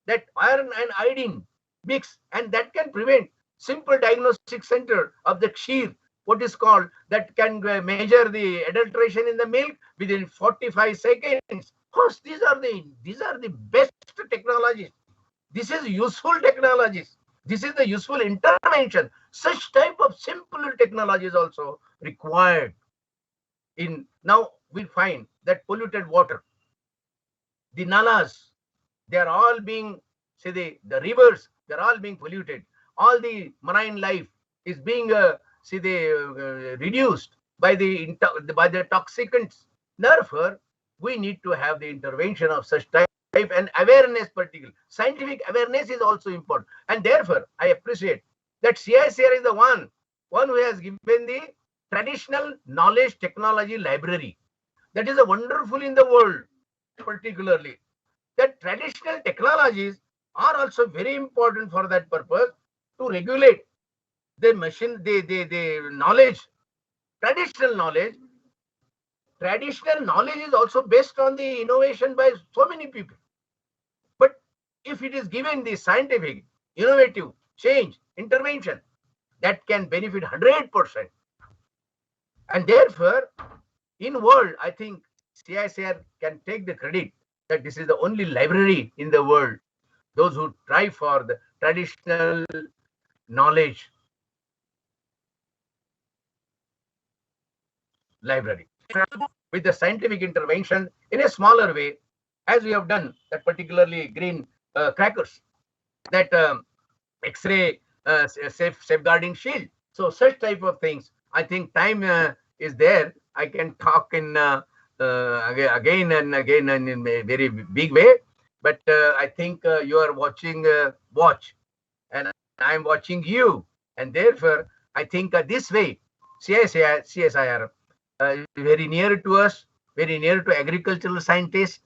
that iron and iodine mix, and that can prevent. Simple diagnostic center of the Kshir, what is called, that can measure the adulteration in the milk within 45 seconds. Of course, these are the best technologies. This is useful technologies. This is the useful intervention. Such type of simple technologies also required. In now we find that polluted water, the nalas, they are all being say the rivers, they're all being polluted. All the marine life is being reduced by the toxicants. Therefore, we need to have the intervention of such type and awareness. Particular scientific awareness is also important, and therefore I appreciate that CSIR is the one who has given the traditional knowledge technology library. That is a wonderful in the world. Particularly that traditional technologies are also very important for that purpose, to regulate the machine, the knowledge. Traditional knowledge is also based on the innovation by so many people. But if it is given the scientific, innovative change, intervention, that can benefit 100%. And therefore, in world, I think CSIR can take the credit that this is the only library in the world. Those who try for the traditional knowledge library with the scientific intervention in a smaller way, as we have done that, particularly green crackers, that X-ray safeguarding shield. So such type of things. I think time is there. I can talk in again and again and in a very big way. But I think you are watching watch, and I am watching you, and therefore I think this way CSIR very near to us, very near to agricultural scientists,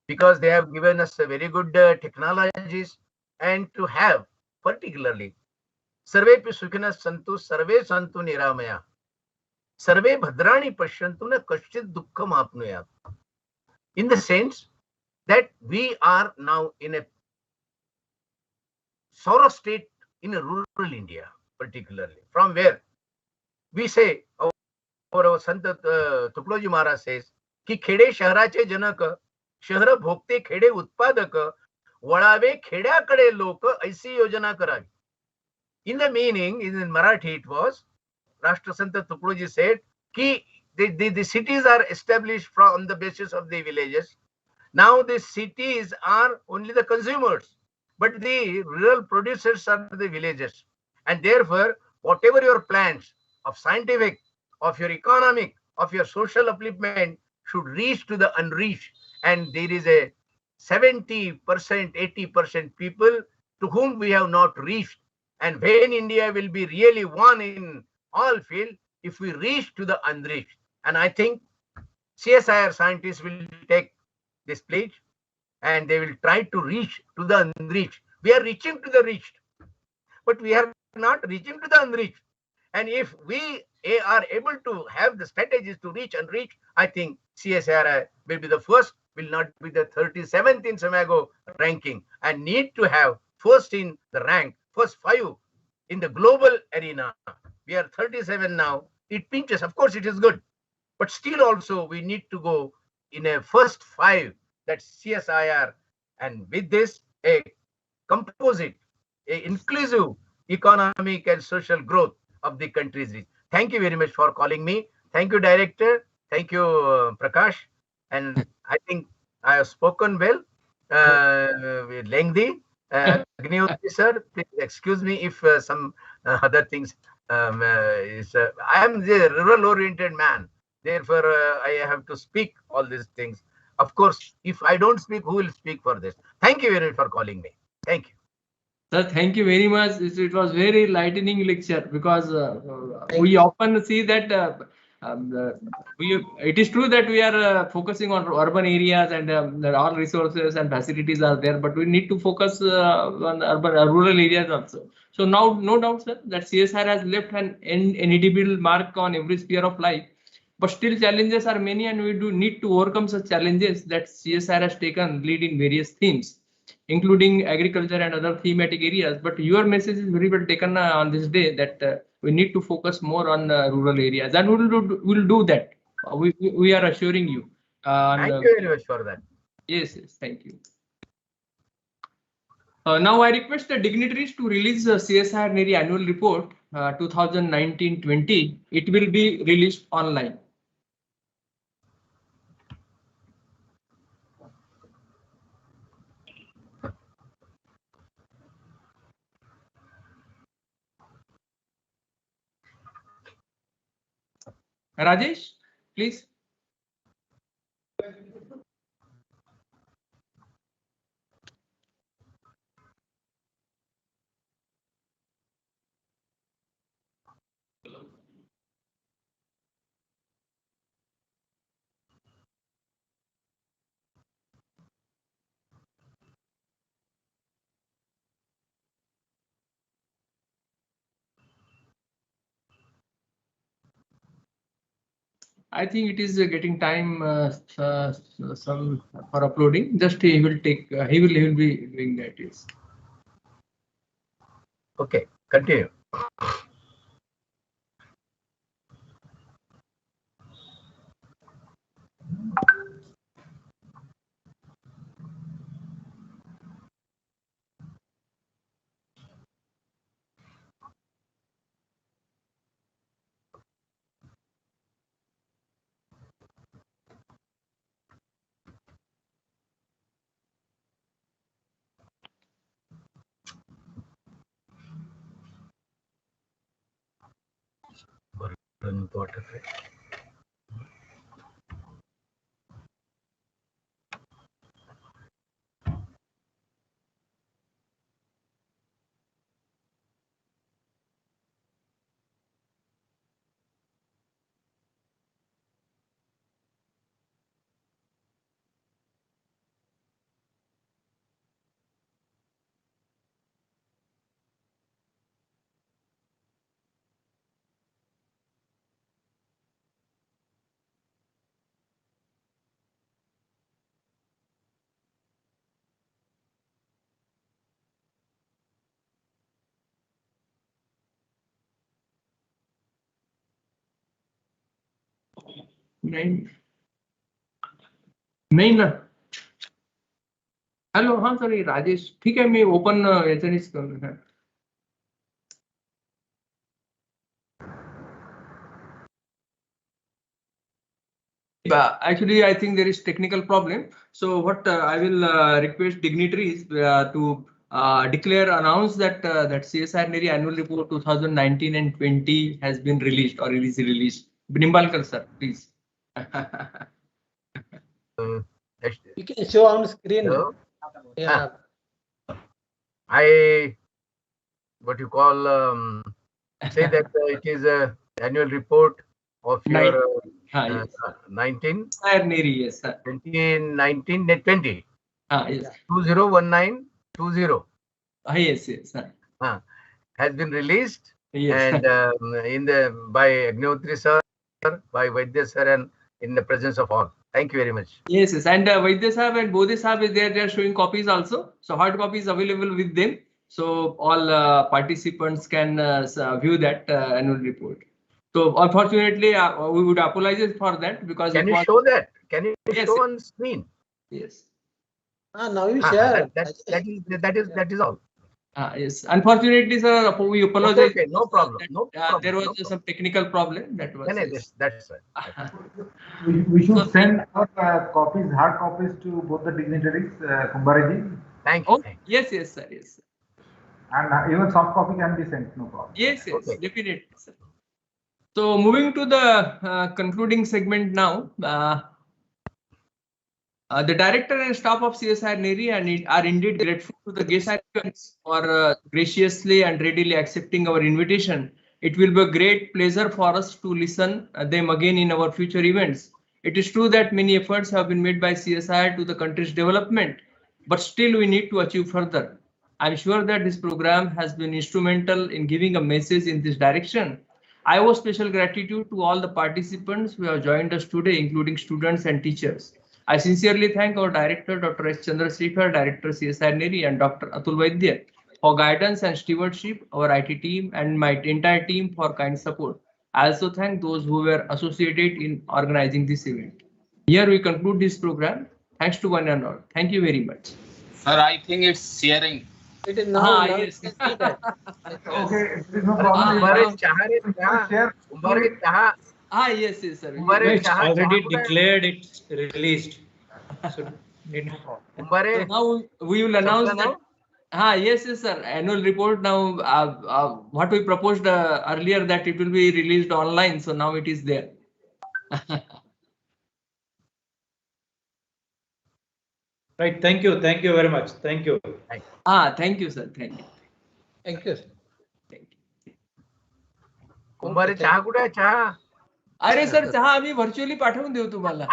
because they have given us a very good technologies, and to have particularly सर्वेपि सुखिनः सन्तु सर्वे सन्तु निरामया सर्वे भद्राणि पश्यन्तु न कश्चित् दुःखम् आप्नुयात्. In the sense that we are now in a sorrow state in a rural India, particularly from where we say, our Sant Tuकडोजी Maharaj says की खेडे शहराचे जनक शहर भोगते खेडे उत्पादक वळावे खेड्याकडे लोक ऐसी योजना करावी. In the meaning, in Marathi, it was Rashtrasanta Tukdoji said ki the cities are established on the basis of the villages. Now the cities are only the consumers, but the rural producers are the villages. And therefore, whatever your plans of scientific, of your economic, of your social upliftment should reach to the unreached. And there is a 70%, 80% people to whom we have not reached. And when India will be really one in all field, if we reach to the unreached. And I think CSIR scientists will take this pledge and they will try to reach to the unreached. We are reaching to the reached, but we are not reaching to the unreached. And if we are able to have the strategies to reach unreached, I think CSIR will be the first, will not be the 37th in Semiconductor ranking, and need to have first in the rank, first 5 in the global arena. We are 37 now. It pinches. Of course, it is good. But still also, we need to go in a first 5, that's CSIR. And with this, a composite, a inclusive economic and social growth of the countries. Thank you very much for calling me. Thank you, Director. Thank you, Prakash. And I think I have spoken well, lengthy. Agniotri sir, please excuse me if some other things I am the rural-oriented man. Therefore, I have to speak all these things. Of course, if I don't speak, who will speak for this? Thank you very much for calling me. Thank you. Sir, thank you very much. It was very lightning lecture, because we often see that it is true that we are focusing on urban areas and all resources and facilities are there, but we need to focus on rural areas also. So now, no doubt, sir, that CSIR has left an indelible mark on every sphere of life. But still challenges are many, and we do need to overcome such challenges. That CSIR has taken lead in various themes, including agriculture and other thematic areas. But your message is very well taken on this day, that we need to focus more on rural areas, and we'll do that. We are assuring you. Thank you very much for that. Yes, thank you. Now I request the dignitaries to release the CSIR-NEERI annual report 2019-20. It will be released online. Rajesh, please. I think it is getting time some for uploading. Just he will take. He will be doing that. Yes. Okay, continue. नहीं ना. Hello हा sorry Rajesh. ठीक आहे मी open याच्यानेच करणार. Actually, I think there is technical problem. So what I will request dignitaries to announce that that CSIR-NEERI annual report 2019 and 20 has been released or is released. Nimbanker sir, please. You can show on screen. Hello? Yeah. I what you call say that it is a annual report of your 19 CSIR-NEERI, yes sir. 2019 20 Yes. 2019-20 Yes, yes sir. has been released. Yes. And in the by Agniotri sir, by Vaidya sir, and in the presence of all. Thank you very much. Yes, yes, and Vaidya Sahab and Bodhi Sahab is there. They are showing copies also. So hard copies available with them. So all participants can view that annual report. So unfortunately, we would apologize for that because Can you show that? Can you Yes, show yes. on screen? Yes. Now you share. That is all. Yes. Unfortunately, sir, we apologize. Okay, no problem. No problem. There was some technical problem that was. That's right. We should send out copies, hard copies to both the dignitaries, Kumbaraji. Thank you. Yes, yes, sir. Yes. And even soft copy can be sent, no problem. Yes, yes, Okay. definitely, sir. So moving to the concluding segment now. The director and staff of CSIR-NEERI are indeed grateful to the guest speakers for graciously and readily accepting our invitation. It will be a great pleasure for us to listen them again in our future events. It is true that many efforts have been made by CSIR to the country's development, but still we need to achieve further. I'm sure that this program has been instrumental in giving a message in this direction. I owe special gratitude to all the participants who have joined us today, including students and teachers. I sincerely thank our director, Dr. S. Chandrasekhar, Director CSIR-NEERI, and Dr. Atul Vaidya for guidance and stewardship, our IT team and my entire team for kind support. I also thank those who were associated in organizing this event. Here we conclude this program. Thanks to one and all. Thank you very much. Sir, I think it's sharing. It is now. Yes. Okay, there is no problem. Yes, yes, sir. It's already declared it's released. So, So now we will announce that. Yes, yes, sir. Annual report now. What we proposed earlier that it will be released online. So now it is there. Right. Thank you. Thank you very much. Thank you. Thank you, sir. Thank you. Thank you. Thank you. Kumbhare चहा कुठे आहे चहा? अरे sir चहा आम्ही virtually पाठवून देऊ तुम्हाला.